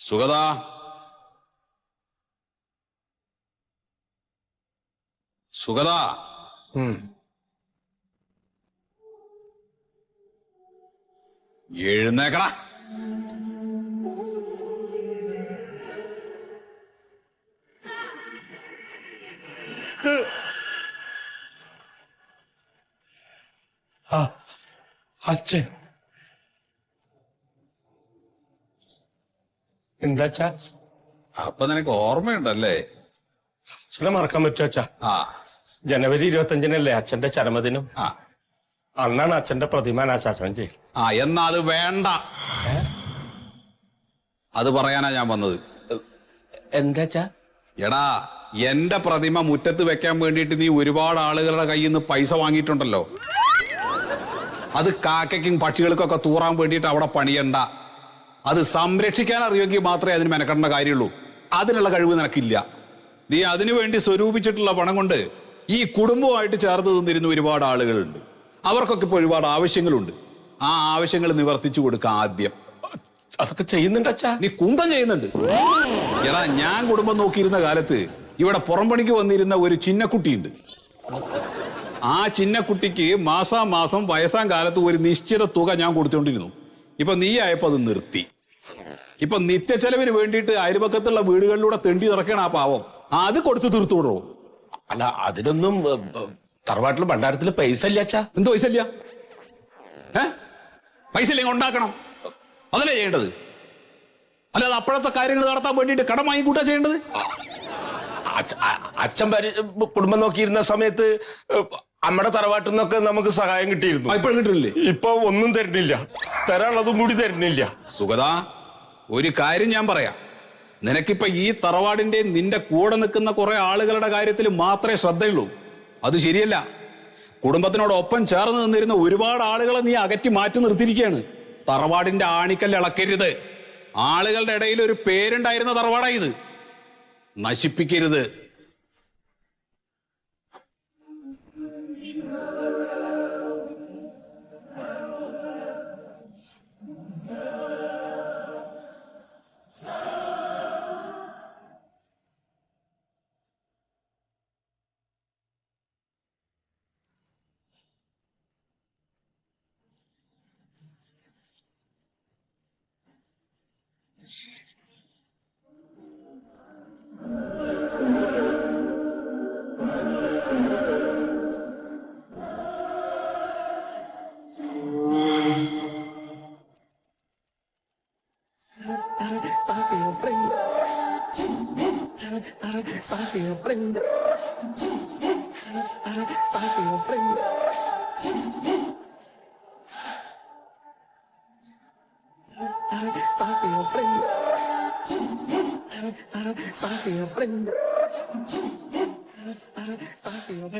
സുഗത, സുഗത, എഴുന്നേക്കട. അച്ഛൻ എന്താച്ചാ? അപ്പൊ നിനക്ക് ഓർമ്മയുണ്ടല്ലേ? അച്ഛനെ മറക്കാൻ പറ്റുമോ അച്ഛാ? ആ, ജനുവരി 25-നല്ലേ അച്ഛന്റെ ചരമദിനം? ആ, അന്നാണ് അച്ഛന്റെ പ്രതിമ അനാശാസനം ചെയ്യും. ആ, എന്നാ അത് വേണ്ട. അത് പറയാനാ ഞാൻ വന്നത്. എന്താച്ചാ? എടാ, എന്റെ പ്രതിമ മുറ്റത്ത് വെക്കാൻ വേണ്ടിയിട്ട് നീ ഒരുപാട് ആളുകളുടെ കയ്യിൽ നിന്ന് പൈസ വാങ്ങിയിട്ടുണ്ടല്ലോ. അത് കാക്കയ്ക്കും പക്ഷികൾക്കൊക്കെ തൂറാൻ വേണ്ടിയിട്ട് അവിടെ പണിയണ്ട. അത് സംരക്ഷിക്കാൻ അറിയുമെങ്കിൽ മാത്രമേ അതിന് മെനക്കെടേണ്ട കാര്യമുള്ളൂ. അതിനുള്ള കഴിവ് നിനക്കില്ല. നീ അതിനു വേണ്ടി സ്വരൂപിച്ചിട്ടുള്ള പണം കൊണ്ട് ഈ കുടുംബമായിട്ട് ചേർത്ത് നിന്നിരുന്ന ഒരുപാട് ആളുകളുണ്ട്. അവർക്കൊക്കെ ഇപ്പോൾ ഒരുപാട് ആവശ്യങ്ങളുണ്ട്. ആ ആവശ്യങ്ങൾ നിവർത്തിച്ചു കൊടുക്കുക ആദ്യം. അതൊക്കെ ചെയ്യുന്നുണ്ട് അച്ഛാ. നീ കുന്തം ചെയ്യുന്നുണ്ട്. എടാ, ഞാൻ കുടുംബം നോക്കിയിരുന്ന കാലത്ത് ഇവിടെ പുറംപണിക്ക് വന്നിരുന്ന ഒരു ചിന്നക്കുട്ടിയുണ്ട്. ആ ചിന്നക്കുട്ടിക്ക് മാസാമാസം വയസ്സാം കാലത്ത് ഒരു നിശ്ചിത തുക ഞാൻ കൊടുത്തുകൊണ്ടിരുന്നു. ഇപ്പൊ നീ ആയപ്പോ അത് നിർത്തി. ഇപ്പൊ നിത്യച്ചെലവിന് വേണ്ടിയിട്ട് അയൽപക്കത്തുള്ള വീടുകളിലൂടെ തെണ്ടി നടക്കണം ആ പാവം. അത് കൊടുത്ത് തീർത്തു വിടോ. അല്ല, അതിനൊന്നും തറവാട്ടിൽ ഭണ്ഡാരത്തിൽ പൈസ ഇല്ല അച്ഛാ. എന്ത് പൈസ ഇല്ല? പൈസ ഇല്ലെങ്കിൽ ഉണ്ടാക്കണം. അതല്ലേ ചെയ്യേണ്ടത്? അല്ലാതെ അപ്പോഴത്തെ കാര്യങ്ങൾ നടത്താൻ വേണ്ടിയിട്ട് കടം വാങ്ങിക്കൂട്ടാ ചെയ്യേണ്ടത്. അച്ഛൻ കുടുംബം നോക്കിയിരുന്ന സമയത്ത് നമ്മുടെ തറവാട്ടിൽ നിന്നൊക്കെ നമുക്ക് സഹായം കിട്ടിയിരുന്നു. ഇപ്പോഴും കിട്ടുന്നില്ലേ? ഇപ്പൊ ഒന്നും തരുന്നില്ല. തരാനുള്ളതും കൂടി തരുന്നില്ല. സുഗത, ഒരു കാര്യം ഞാൻ പറയാം. നിനക്കിപ്പോ ഈ തറവാടിന്റെ നിന്റെ കൂടെ നിൽക്കുന്ന കുറെ ആളുകളുടെ കാര്യത്തിൽ മാത്രമേ ശ്രദ്ധയുള്ളൂ. അത് ശരിയല്ല. കുടുംബത്തിനോടൊപ്പം ചേർന്ന് നിന്നിരുന്ന ഒരുപാട് ആളുകളെ നീ അകറ്റി മാറ്റി നിർത്തിയിരിക്കുകയാണ്. തറവാടിന്റെ ആണിക്കല്ല് ഇളക്കരുത്. ആളുകളുടെ ഇടയിൽ ഒരു പേരുണ്ടായിരുന്ന തറവാടായത്. നശിപ്പിക്കരുത്.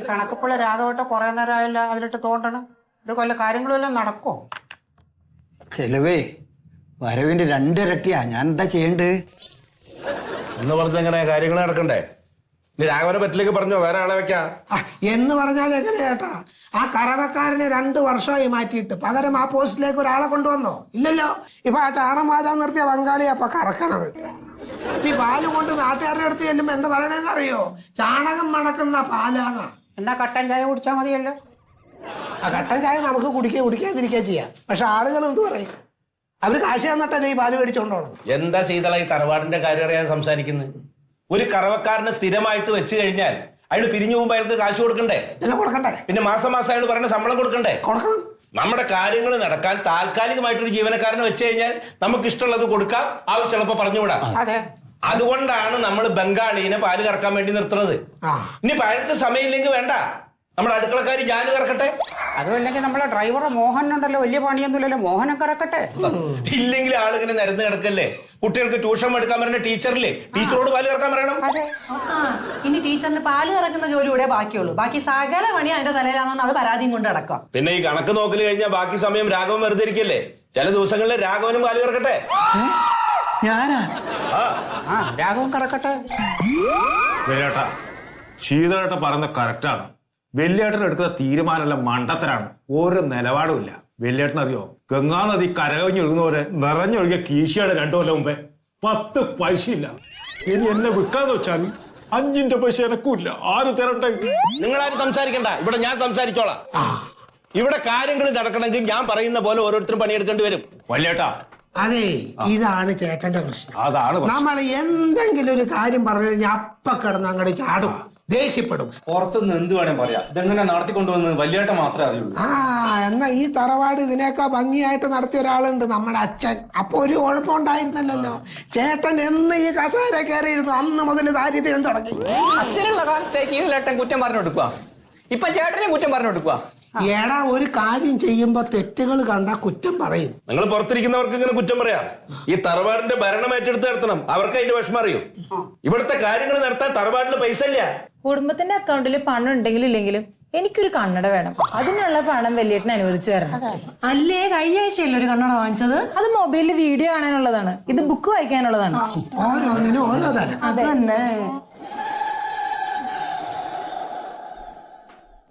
കണക്കപ്പുള്ള രാഘവട്ടെ കുറെ നേരമായില്ല അതിലിട്ട് തോണ്ടണം. ഇത് കൊല്ല കാര്യങ്ങളെല്ലാം നടക്കോ? ചെലവേ വരവിന്റെ 2 ഇരട്ടിയാ. ഞാൻ എന്താ ചെയ്യണ്ടേ എന്ന് പറഞ്ഞെങ്ങനെ കാര്യങ്ങൾ നടക്കണ്ടേ? നീ രാഘവനെ പറ്റിലേക്ക് പറഞ്ഞോ, വേറെ ആളെ വെക്കാം എന്ന് പറഞ്ഞാൽ എങ്ങനെ ചേട്ടാ? ആ കറവക്കാരനെ 2 വർഷമായി മാറ്റിയിട്ട് പകരം ആ പോസ്റ്റിലേക്ക് ഒരാളെ കൊണ്ടുവന്നോ? ഇല്ലല്ലോ. ഇപ്പൊ ആ ചാണം വാജാൻ നിർത്തിയ ബംഗാളിയാ അപ്പൊ കറക്കണത്. ഈ പാല് കൊണ്ട് നാട്ടുകാരുടെ അടുത്ത് ചെല്ലുമ്പോ എന്താ പറയണേന്ന് അറിയോ? ചാണകം മണക്കുന്ന പാലാന്നാ. എന്നാ കട്ടൻ ചായ കുടിച്ചാൽ മതിയല്ലോ. ആ കട്ടൻ ചായ നമുക്ക് കുടിക്കാതിരിക്കുക ചെയ്യാം. പക്ഷെ ആളുകൾ എന്ത് പറയും? അവര് കാശ് തന്നിട്ടല്ലേ ഈ പാല് മേടിച്ചോണ്ടോണത്. എന്താ ചെയ്തള ഈ തറവാടിന്റെ കാര്യം അറിയാൻ സംസാരിക്കുന്നത്? ഒരു കറവക്കാരനെ സ്ഥിരമായിട്ട് വെച്ച് കഴിഞ്ഞാൽ അയാൾ പിരിഞ്ഞു പോകുമ്പോ അയാൾക്ക് കാശ് കൊടുക്കണ്ടേ? എല്ലാം കൊടുക്കണ്ടേ? പിന്നെ മാസം മാസം അയാൾ പറയുന്ന ശമ്പളം കൊടുക്കണ്ടേ? കൊടുക്കണം. നമ്മുടെ കാര്യങ്ങൾ നടക്കാൻ താൽക്കാലികമായിട്ടൊരു ജീവനക്കാരനെ വെച്ച് കഴിഞ്ഞാൽ നമുക്ക് ഇഷ്ടമുള്ളത് കൊടുക്കാം, ആവശ്യമുള്ളപ്പോ പറഞ്ഞുവിടാം. അതെ, അതുകൊണ്ടാണ് നമ്മൾ ബംഗാളിനെ പാല് കറക്കാൻ വേണ്ടി നിർത്തുന്നത്. ഇനി അയാൾക്ക് സമയമില്ലെങ്കിൽ വേണ്ട, നമ്മുടെ അടുക്കളക്കാരി ജാനു കറക്കട്ടെ. അതുമല്ലെങ്കിൽ നമ്മളെ ഡ്രൈവർ മോഹൻ ഉണ്ടല്ലോ, വലിയ പണിയൊന്നുമില്ലല്ലോ, മോഹനം കറക്കട്ടെ. ഇല്ലെങ്കിൽ ആളിങ്ങനെ നിരന്ന് കിടക്കല്ലേ. കുട്ടികൾക്ക് ട്യൂഷൻ എടുക്കാൻ പറയുന്ന ടീച്ചറില്ലേ, ടീച്ചറോട് പാല് കറക്കാൻ പറയണം. ഇനി ടീച്ചറിന് പാല് കറക്കുന്ന ജോലി ഇവിടെ ബാക്കിയുള്ളൂ. ബാക്കി സകല പണി അതിന്റെ തലയിലാണെന്ന് അത് പരാതിയും കൊണ്ട് അടക്കാം. പിന്നെ ഈ കണക്ക് നോക്കല് കഴിഞ്ഞാൽ ബാക്കി സമയം രാഘവൻ വെറുതെ ഇരിക്കല്ലേ. ചില ദിവസങ്ങളിൽ രാഘവനും പാല് കറക്കട്ടെ. ഞാനാ? രാഘവൻ കറക്കട്ടെ. ശീതളേട്ട പറയുന്ന കറക്റ്റാണ്. വെള്ളിയേട്ടൻ എടുക്കുന്ന തീരുമാനമല്ല, മണ്ടത്തരാണ്. ഒരു നിലപാടുമില്ല. വെള്ളിയേട്ടൻ അറിയോ, ഗംഗാ നദി കരകവിഞ്ഞൊഴുകുന്ന പോലെ നിറഞ്ഞൊഴുകിയ കീശയാണ് 2 കൊല്ലം മുമ്പേ. 10 പൈസയില്ല. ഇനി എന്നെ വിൽക്കാന്ന് വെച്ചാൽ 5 പൈസ എനക്കൂല്ല. ആര് തരണ്ടേ? നിങ്ങളാരും സംസാരിക്കണ്ട, ഇവിടെ ഞാൻ സംസാരിച്ചോളാം. ഇവിടെ കാര്യങ്ങൾ നടക്കണമെങ്കിൽ ഞാൻ പറയുന്ന പോലെ ഓരോരുത്തരും പണിയെടുക്കേണ്ടി വരും. വല്യേട്ടാ, അതെ, ഇതാണ് ചേട്ടന്റെ പ്രശ്നം. അതാണ് പ്രശ്നം. നമ്മൾ എന്തെങ്കിലും ഒരു കാര്യം പറഞ്ഞു കഴിഞ്ഞാൽ അപ്പ കിടന്ന് അങ്ങോട്ട് ചാടും, ദേഷ്യപ്പെടും. പുറത്തുനിന്ന് എന്ത് വേണേ പറയാം. ഇതെങ്ങനെ നടത്തിക്കൊണ്ടുവന്ന് വലിയേട്ട മാത്രമേ അറിയുള്ളൂ. എന്നാ ഈ തറവാട് ഇതിനേക്കാ ഭംഗിയായിട്ട് നടത്തിയ ഒരാളുണ്ട്, നമ്മുടെ അച്ഛൻ. അപ്പൊ ഒരു കുഴപ്പമുണ്ടായിരുന്നല്ലോ. ചേട്ടൻ എന്ന് ഈ കസേര കയറിയിരുന്നു അന്ന് മുതൽ ദാരിദ്ര്യം തുടങ്ങി. അച്ഛനുള്ള കാലത്തെ ശീതലേട്ടൻ കുറ്റം പറഞ്ഞു കൊടുക്കുക, ഇപ്പൊ ചേട്ടനെ കുറ്റം പറഞ്ഞു കൊടുക്കുക. ഏടാ, ഒരു കാര്യം ചെയ്യുമ്പോ തെറ്റുകൾ കണ്ടാ കുറ്റം പറയും. നിങ്ങൾ പുറത്തിരിക്കുന്നവർക്ക് ഇങ്ങനെ കുറ്റം പറയാം. ഈ തറവാടിന്റെ ഭരണം ഏറ്റെടുത്ത് നടത്തണം, അവർക്ക് അതിന്റെ വിഷമം അറിയും. ഇവിടുത്തെ കാര്യങ്ങൾ നടത്താൻ തറവാടിന് പൈസ ഇല്ല. കുടുംബത്തിന്റെ അക്കൗണ്ടിൽ പണം ഉണ്ടെങ്കിലും ഇല്ലെങ്കിലും എനിക്കൊരു കണ്ണട വേണം. അതിനുള്ള പണം വലിയേട്ടന് അനുവദിച്ചു തരണം. അല്ലേ, കഴിഞ്ഞ ആഴ്ചയല്ലേ ഒരു കണ്ണട വാങ്ങിച്ചത്? അത് മൊബൈലിൽ വീഡിയോ കാണാനുള്ളതാണ്, ഇത് ബുക്ക് വായിക്കാനുള്ളതാണ്. ഓരോന്നിനും ഓരോ തരം. അതന്നെ.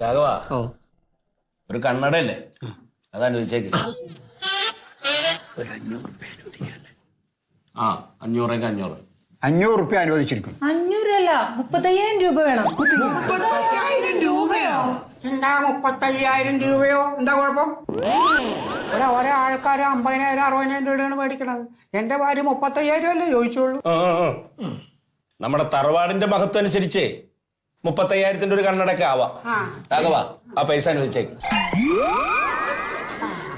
രാഘവ, ഒരു കണ്ണടയല്ലേ, അത് അനുവദിച്ചേക്ക്. 500 500 റുപ്യ അനുവദിച്ചിരിക്കും. 500 അല്ല, 35,000 രൂപ വേണം. 35,000 രൂപയോ? എന്താ 35,000 രൂപയോ? എന്താ കുഴപ്പം? ഇവിടെ ഓരോ ആൾക്കാർ 50,000 60,000 രൂപയാണ് മേടിക്കണത്. എന്റെ ഭാര്യ 35,000 അല്ലേ ചോദിച്ചോളൂ. നമ്മുടെ തറവാടിന്റെ മഹത്വം അനുസരിച്ച് 35,000 ഒരു കണ്ണടയൊക്കെ ആവാം. രാഘവ, ആ പൈസ അനുവദിച്ചേക്ക്.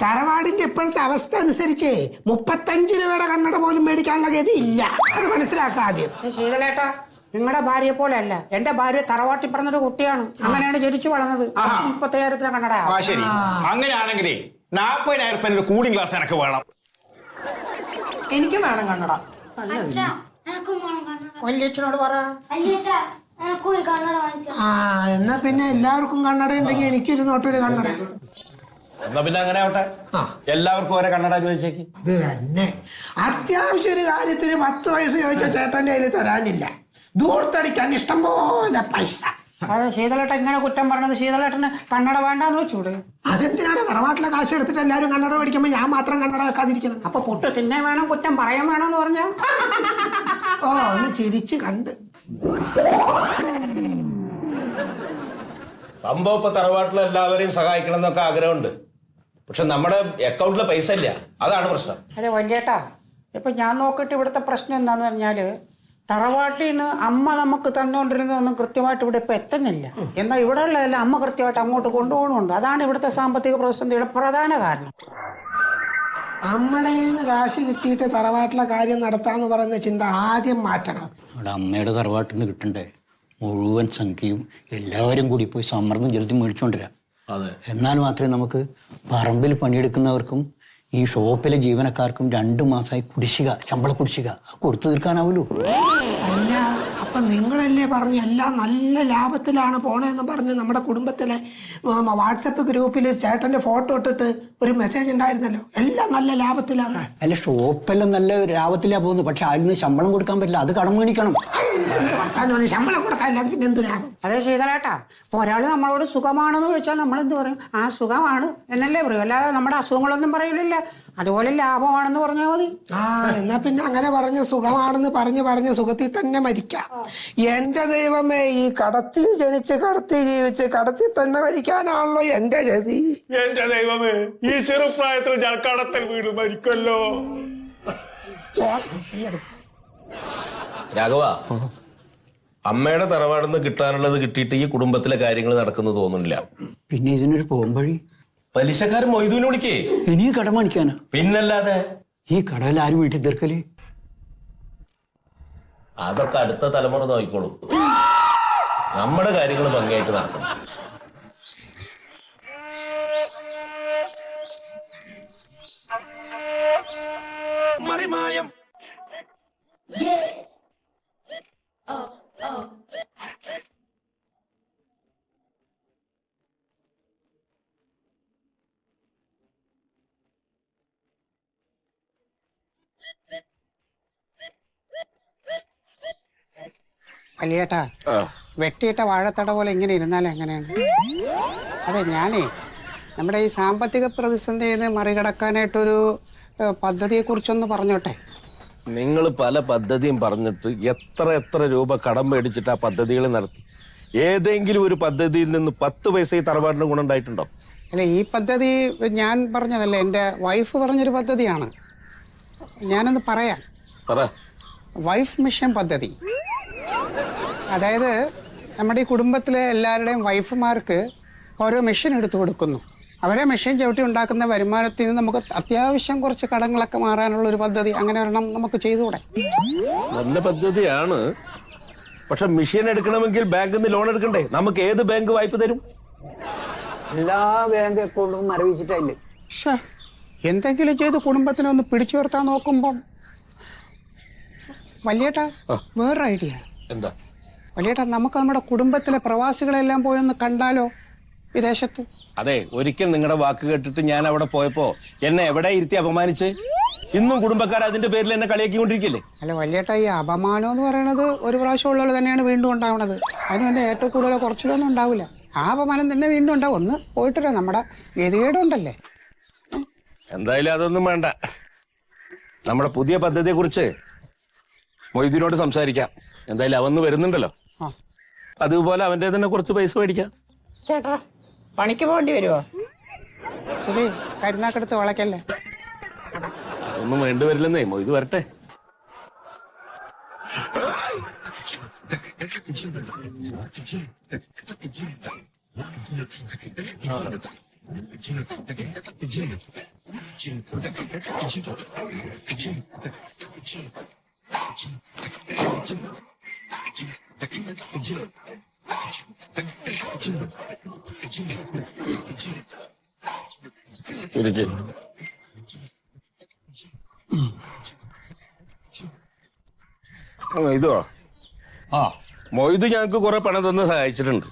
തറവാടിന്റെ ഇപ്പോഴത്തെ അവസ്ഥ അനുസരിച്ച് 35 രൂപയുടെ കണ്ണട പോലും മേടിക്കാനുള്ള ഗതി ഇല്ല. അത് മനസ്സിലാക്കാം ആദ്യം. ശീതലേട്ടാ, നിങ്ങളുടെ ഭാര്യയെ പോലെ അല്ല. എന്റെ ഭാര്യ തറവാട്ടി പറഞ്ഞൊരു കുട്ടിയാണ്, അങ്ങനെയാണ് ജനിച്ചു വളർന്നത്. 35,000 കണ്ണട. ശരി, അങ്ങനെയാണെങ്കിലേ 40,000 റുപ്യ കൂളിംഗ് ഗ്ലാസ് എനക്ക് വേണം. എനിക്കും വേണം കണ്ണട. വല്യച്ഛനോട് പറ. എന്നാ പിന്നെ എല്ലാവർക്കും കണ്ണട ഉണ്ടെങ്കിൽ എനിക്കൊരു നോട്ടൊരു കണ്ണട. എന്നാ പിന്നെ അങ്ങനെ ആവട്ടെ, എല്ലാവർക്കും ഓരോ കണ്ണട അനുവദിച്ചേക്ക്. അത് തന്നെ. അത്യാവശ്യം ഒരു കാര്യത്തിന് 10 വയസ്സ് ചോദിച്ച ചേട്ടന്റെ കയ്യിൽ തരാനില്ല. ദൂർത്തടിക്കാൻ ഇഷ്ടം പോലെ പൈസ. അതെ, ശീതലേട്ടൻ ഇങ്ങനെ കുറ്റം പറഞ്ഞത് ശീതലേട്ടന് കണ്ണട വേണ്ടാന്ന് വെച്ചൂടെ? അതെന്തിനാണ് തറവാട്ടിലെ കാശ് എടുത്തിട്ട് എല്ലാവരും കണ്ണട മേടിക്കുമ്പോ ഞാൻ മാത്രം കണ്ണട വെക്കാതിരിക്കണം? അപ്പൊ പൊട്ട് തിന്നെ വേണം, കുറ്റം പറയാൻ വേണമെന്ന് പറഞ്ഞാ? ഒന്ന് ചിരിച്ച് കണ്ട്. സംഭവം ഇപ്പൊ തറവാട്ടിലെ എല്ലാവരെയും സഹായിക്കണം എന്നൊക്കെ ആഗ്രഹമുണ്ട്. പക്ഷെ നമ്മുടെ അക്കൗണ്ടിലെ പൈസ ഇല്ല, അതാണ് പ്രശ്നം. അതെ വല്യേട്ടാ, ഇപ്പൊ ഞാൻ നോക്കിയിട്ട് ഇവിടുത്തെ പ്രശ്നം എന്താന്ന് പറഞ്ഞാല്, തറവാട്ടിൽ നിന്ന് അമ്മ നമുക്ക് തന്നുകൊണ്ടിരുന്നതൊന്നും കൃത്യമായിട്ട് ഇവിടെ ഇപ്പൊ എത്തുന്നില്ല. എന്നാൽ ഇവിടെ ഉള്ളതെല്ലാം അമ്മ കൃത്യമായിട്ട് അങ്ങോട്ട് കൊണ്ടുപോകണമുണ്ട്. അതാണ് ഇവിടുത്തെ സാമ്പത്തിക പ്രതിസന്ധിയുടെ പ്രധാന കാരണം. അമ്മയുടെ കാശ് കിട്ടിയിട്ട് തറവാട്ടിലെ കാര്യം നടത്താന്ന് പറയുന്ന ചിന്ത ആദ്യം മാറ്റണം. അവിടെ അമ്മയുടെ തറവാട്ടിൽ നിന്ന് കിട്ടണ്ടേ മുഴുവൻ സംഖ്യയും എല്ലാവരും കൂടി പോയി സമ്മർദ്ദം ചെലുത്തി മേടിച്ചോണ്ടിരാം. എന്നാൽ മാത്രമേ നമുക്ക് പറമ്പിൽ പണിയെടുക്കുന്നവർക്കും ഈ ഷോപ്പിലെ ജീവനക്കാർക്കും 2 മാസമായി കുടിശ്ശിക, ശമ്പള കുടിശ്ശിക കൊടുത്തു തീർക്കാനാവുള്ളൂ. അല്ല, അപ്പൊ നിങ്ങളല്ലേ പറഞ്ഞു എല്ലാം നല്ല ലാഭത്തിലാണ് പോണേന്ന് പറഞ്ഞ് നമ്മുടെ കുടുംബത്തിലെ വാട്സപ്പ് ഗ്രൂപ്പിൽ ചേട്ടന്റെ ഫോട്ടോ ഇട്ടിട്ട് ഒരു മെസ്സേജ് ഉണ്ടായിരുന്നല്ലോ, എല്ലാം നല്ല ലാഭത്തിലാണ്. അല്ല, ഷോപ്പെല്ലാം നല്ല ലാഭത്തിലാ പോകുന്നു, പക്ഷെ അതിൽ നിന്ന് ശമ്പളം കൊടുക്കാൻ പറ്റില്ല, അത് കടം മേടിക്കണം. ശമ്പളം കൊടുക്കാനില്ല, പിന്നെ എന്ത് ലാഭം? അതെ ശീതലേട്ടാ, ഇപ്പൊ ഒരാൾ നമ്മളോട് സുഖമാണെന്ന് ചോദിച്ചാൽ നമ്മൾ എന്ത് പറയും? ആ സുഖമാണ് എന്നല്ലേ പറയും, അല്ലാതെ നമ്മുടെ അസുഖങ്ങളൊന്നും പറയില്ല. അതുപോലെ ലാഭമാണെന്ന് പറഞ്ഞാൽ മതി. എന്നാ പിന്നെ അങ്ങനെ പറഞ്ഞ് സുഖമാണെന്ന് പറഞ്ഞ് സുഖത്തിൽ തന്നെ മരിക്കാം. എന്റെ ദൈവമേ, ഈ കടത്തിൽ ജനിച്ച് കടത്തിൽ ജീവിച്ച് കടത്തിൽ തന്നെ മരിക്കാനാണല്ലോ എന്റെ ഗതി. എന്റെ ദൈവമേ, ഈ ചെറുപ്രായത്തിൽ ഞാൻ കടത്തിൽ വീട് മരിക്കല്ലോ. രാഘവ, അമ്മയുടെ തറവാടിന്ന് കിട്ടാനുള്ളത് കിട്ടിയിട്ട് ഈ കുടുംബത്തിലെ കാര്യങ്ങൾ നടക്കുന്നു തോന്നുന്നില്ല. പിന്നെ ഇതിനൊരു പോംവഴി. പലിശക്കാരൻ മൊയ്തുവിനെ വിളിക്കേ. ഇനി കടം മേടിക്കാനാ? പിന്നല്ലാതെ. ഈ കടയിൽ ആരും വീട്ടിൽ തീർക്കല്? അതൊക്കെ അടുത്ത തലമുറ നോക്കിക്കോളൂ. നമ്മുടെ കാര്യങ്ങൾ ഭംഗിയായിട്ട് നടക്കണം. വലിയേട്ടാ, വെട്ടിയിട്ട വാഴത്തട പോലെ ഇങ്ങനെ ഇരുന്നാലും എങ്ങനെയാണ്? അതെ, ഞാനേ നമ്മുടെ ഈ സാമ്പത്തിക പ്രതിസന്ധിയിൽ നിന്ന് മറികടക്കാനായിട്ടൊരു പദ്ധതിയെക്കുറിച്ചൊന്ന് പറഞ്ഞോട്ടെ. നിങ്ങൾ പല പദ്ധതിയും പറഞ്ഞിട്ട് എത്ര രൂപ കടം മേടിച്ചിട്ട് ആ പദ്ധതികൾ നടത്തി. ഏതെങ്കിലും ഒരു പദ്ധതിയിൽ നിന്ന് 10 പൈസ ഈ തറവാടിന് ഗുണമുണ്ടായിട്ടുണ്ടോ? അല്ല, ഈ പദ്ധതി ഞാൻ പറഞ്ഞതല്ല, എൻ്റെ വൈഫ് പറഞ്ഞൊരു പദ്ധതിയാണ്. ഞാനൊന്ന് പറയാം. പറ. വൈഫ് മിഷൻ പദ്ധതി. അതായത് നമ്മുടെ ഈ കുടുംബത്തിലെ എല്ലാവരുടെയും വൈഫുമാർക്ക് ഓരോ മെഷീൻ എടുത്തു കൊടുക്കുന്നു. അവരെ മെഷീൻ ചവിട്ടി ഉണ്ടാക്കുന്ന വരുമാനത്തിൽ നിന്ന് നമുക്ക് അത്യാവശ്യം കുറച്ച് കടങ്ങളൊക്കെ മാറാനുള്ള ഒരു പദ്ധതി അങ്ങനെ ഒരെണ്ണം നമുക്ക് ചെയ്തുകൂടെ? നല്ല പദ്ധതിയാണ്. പക്ഷെ മെഷീൻ എടുക്കണമെങ്കിൽ ബാങ്കിൽ നിന്ന് ലോൺ എടുക്കണ്ടേ? നമുക്ക് ഏത് ബാങ്ക് വായ്പ തരും? എല്ലാ ബാങ്ക് അക്കൗണ്ടും മരവിച്ചിട്ടില്ലേ? എന്തെങ്കിലും ചെയ്ത് കുടുംബത്തിനെ ഒന്ന് പിടിച്ചു നിർത്താൻ നോക്കുമ്പം വലിയേട്ടാ വേറൊരു ഐഡിയ. എന്താ വലിയേട്ടാ, നമുക്ക് നമ്മുടെ കുടുംബത്തിലെ പ്രവാസികളെല്ലാം പോയൊന്ന് കണ്ടാലോ വിദേശത്ത്? അതെ, ഒരിക്കൽ നിങ്ങളുടെ വാക്ക് കേട്ടിട്ട് ഞാൻ അവിടെ പോയപ്പോ എന്നെ എവിടെ ഇരുത്തി അപമാനിച്ച് ഇന്നും കുടുംബക്കാർ അതിന്റെ പേരിൽ എന്നെ കളിയാക്കിക്കൊണ്ടിരിക്കില്ലേ? അല്ല വലിയേട്ടാ, ഈ അപമാനം എന്ന് പറയുന്നത് ഒരു പ്രാവശ്യം ഉള്ളത് തന്നെയാണ് വീണ്ടും ഉണ്ടാവുന്നത്. അതിന് തന്നെ ഏറ്റവും കൂടുതൽ കുറച്ചിലൊന്നും ഉണ്ടാവില്ല. ആ അപമാനം തന്നെ വീണ്ടും ഉണ്ടാവും. ഒന്ന് പോയിട്ടില്ല, നമ്മുടെ ഗതികേടുണ്ടല്ലേ. എന്തായാലും അതൊന്നും വേണ്ട. നമ്മുടെ പുതിയ പദ്ധതിയെ കുറിച്ച് മൊയ്തീനോട് സംസാരിക്കാം. എന്തായാലും അവന്ന് വരുന്നുണ്ടല്ലോ, അതുപോലെ അവന്റെ തന്നെ കുറച്ച് പൈസ മേടിക്കാം. ചേട്ടാ, പണിക്ക് പോകേണ്ടി വരുമോ? ശരി, കരുനാക്കെടുത്ത് വളയ്ക്കല്ലേ. ഒന്നും വേണ്ടിവരില്ലെന്നേ, മൊയ്ത് വരട്ടെ. ഇതോ മൊയ്ത് ഞങ്ങൾക്ക് കുറെ പണം തന്ന് സഹായിച്ചിട്ടുണ്ട്.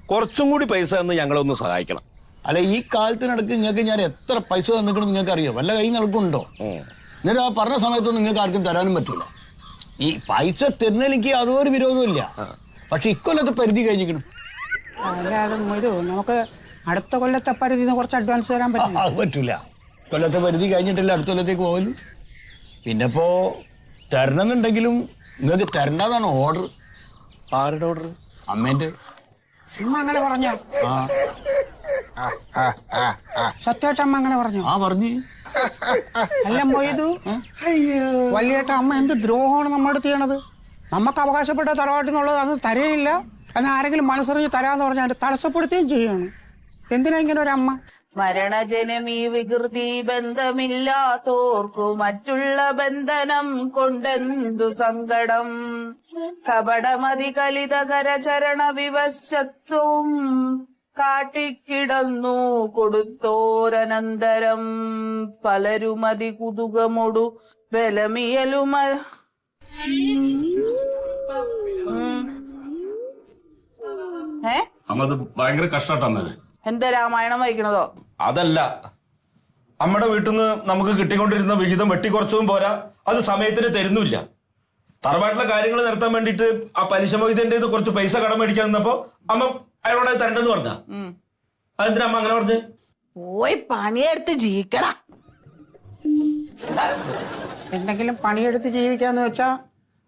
കുറച്ചും കൂടി പൈസ തന്ന് ഞങ്ങളൊന്ന് സഹായിക്കണം. അല്ല, ഈ കാലത്തിനടക്ക് നിങ്ങൾക്ക് ഞാൻ എത്ര പൈസ തന്നിക്കണം നിങ്ങൾക്ക് അറിയോ? വല്ല കൈ നടക്കുന്നുണ്ടോ? എന്നിട്ട് ആ പറഞ്ഞ സമയത്തൊന്നും നിങ്ങൾക്ക് ആർക്കും തരാനും പറ്റൂല. ഈ പൈസ തരുന്നതിലേക്ക് യാതൊരു വിരോധവും ഇല്ല. പക്ഷെ ഇക്കൊല്ലത്തെ പരിധി കഴിഞ്ഞിരിക്കണം. അല്ലാതെ നമുക്ക് അടുത്ത കൊല്ലത്തെ പരിധി കുറച്ച് അഡ്വാൻസ് തരാൻ പറ്റും? അത് പറ്റൂല. കൊല്ലത്തെ പരിധി കഴിഞ്ഞിട്ടില്ല അടുത്ത കൊല്ലത്തേക്ക് പോകല്. പിന്നെ ഇപ്പോ തരണമെന്നുണ്ടെങ്കിലും നിങ്ങൾക്ക് തരണ്ടെന്നാണ് ഓർഡർ. ആരുടെ ഓർഡർ? അമ്മേന്റെ. അങ്ങനെ പറഞ്ഞോ? സത്യമായിട്ട് അമ്മ അങ്ങനെ പറഞ്ഞു? പറഞ്ഞു. അല്ല മൊയ്തു, വലിയേട്ട അമ്മ എന്ത് ദ്രോഹമാണ് നമ്മുടെ ചെയ്യണത്? നമുക്ക് അവകാശപ്പെട്ട തറവാട്ടിന്നുള്ളത് അത് തരയില്ല. എന്നാൽ ആരെങ്കിലും മനസ്സറിഞ്ഞ് തരാന്ന് പറഞ്ഞാൽ അത് തടസ്സപ്പെടുത്തുകയും ചെയ്യാണ്. എന്തിനാ ഇങ്ങനെ ഒരു അമ്മ? മരണജനമീ വികൃതി ബന്ധമില്ലാത്തോർക്കു മറ്റുള്ള ബന്ധനം കൊണ്ടെന്തു സങ്കടം. കപടമതി കലിതകര ചരണ വിവശത്വവും കാട്ടിക്കിടന്നു കൊടുത്തോരനന്തരം. പലരുമതി കുതുകമൊടു ബലമിയലുമ അമ്മത് ഭയങ്കര കഷ്ടാട്ടമ്മത്. എന്താ രാമായണം വായിക്കണതോ? അതല്ല, നമ്മുടെ വീട്ടിൽ നിന്ന് നമുക്ക് കിട്ടിക്കൊണ്ടിരുന്ന വിഹിതം വെട്ടിക്കുറച്ചതും പോരാ, അത് സമയത്തിന് തരുന്നില്ല. തറവാട്ടിലെ കാര്യങ്ങൾ നടത്താൻ വേണ്ടിയിട്ട് ആ പലിശ മൊയ്തന്റെ കുറച്ച് പൈസ കടം മേടിക്കാൻ നിന്നപ്പോ അമ്മ അയാളോട് തരണ്ടെന്ന് പറഞ്ഞ. അതെന്തിനാ അമ്മ അങ്ങനെ പറഞ്ഞ്? പോയി പണിയെടുത്ത് ജീവിക്കട. എന്തെങ്കിലും പണിയെടുത്ത് ജീവിക്കാന്ന് വെച്ചാ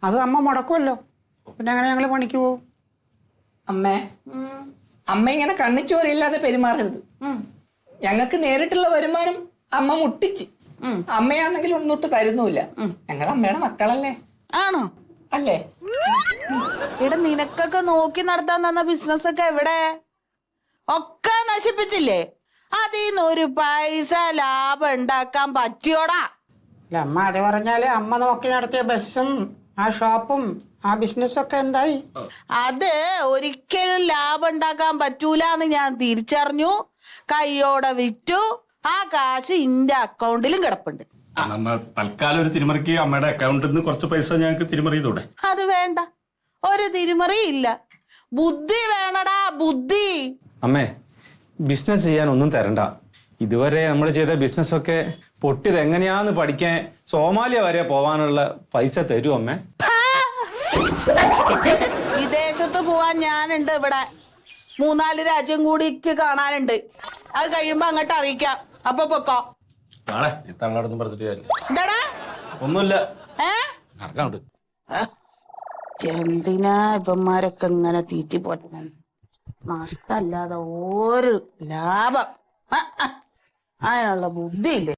അത് അമ്മ മുടക്കുമല്ലോ. പിന്നെ അങ്ങനെ ഞങ്ങള് പണിക്ക് പോവും. അമ്മ ഇങ്ങനെ കണ്ണിച്ചോറില്ലാതെ പെരുമാറരുത്. ഞങ്ങൾക്ക് നേരിട്ടുള്ള വരുമാനം അമ്മ മുട്ടിച്ച്. അമ്മയാണെങ്കിൽ ഒന്നൊട്ട് തരുന്നില്ല. ഞങ്ങൾ അമ്മയുടെ മക്കളല്ലേ? ആണോ? അല്ലേ? ഇവിടെ നിനക്കൊക്കെ നോക്കി നടത്താൻ തന്ന ബിസിനസ് ഒക്കെ എവിടെ? ഒക്കെ നശിപ്പിച്ചില്ലേ? അതിന്ന് ഒരു പൈസ ലാഭം ഉണ്ടാക്കാൻ പറ്റിയോടാ? അല്ല അമ്മ അത് പറഞ്ഞാല് അമ്മ നോക്കി നടത്തിയ ബസ്സും ആ ഷോപ്പും ആ ബിസിനസ്സൊക്കെ എന്തായി? അത് ഒരിക്കലും ലാഭം ഉണ്ടാക്കാൻ പറ്റൂലെന്ന് ഞാൻ തിരിച്ചറിഞ്ഞു. കയ്യോടെ വിറ്റു. ആ കാശ് ഇന്റെ അക്കൗണ്ടിലും കിടപ്പുണ്ട്. തൽക്കാലം ഒരു തിരിമറിക്ക് അമ്മയുടെ അക്കൗണ്ടിൽ നിന്ന് കുറച്ച് പൈസ ഞങ്ങൾക്ക് തിരിമറി ചെയ്തൂടെ? അത് വേണ്ട, ഒരു തിരിമറി ഇല്ല. ബുദ്ധി വേണടാ, ബുദ്ധി. അമ്മേ, ബിസിനസ് ചെയ്യാൻ ഒന്നും തരണ്ട. ഇതുവരെ നമ്മൾ ചെയ്ത ബിസിനസ്സൊക്കെ പൊട്ടിയത് എങ്ങനെയാന്ന് പഠിക്കാൻ സോമാലിയ വരെ പോവാനുള്ള പൈസ തരും അമ്മേ. വിദേശത്ത് പോവാൻ ഞാനുണ്ട്. ഇവിടെ 3-4 രാജ്യം കൂടിക്ക് കാണാനുണ്ട്. അത് കഴിയുമ്പോ അങ്ങോട്ട് അറിയിക്കാം. അപ്പൊ പൊക്കോ. പറഞ്ഞിട്ട് എന്താടാ? ഒന്നുമില്ല. നടക്കാണ്ട് എന്തിനാ ഇവന്മാരൊക്കെ ഇങ്ങനെ തീറ്റി പോറ്റണം? നഷ്ടല്ലാതെ ഒരു ലാഭം അതിനുള്ള ബുദ്ധിയില്ലേ?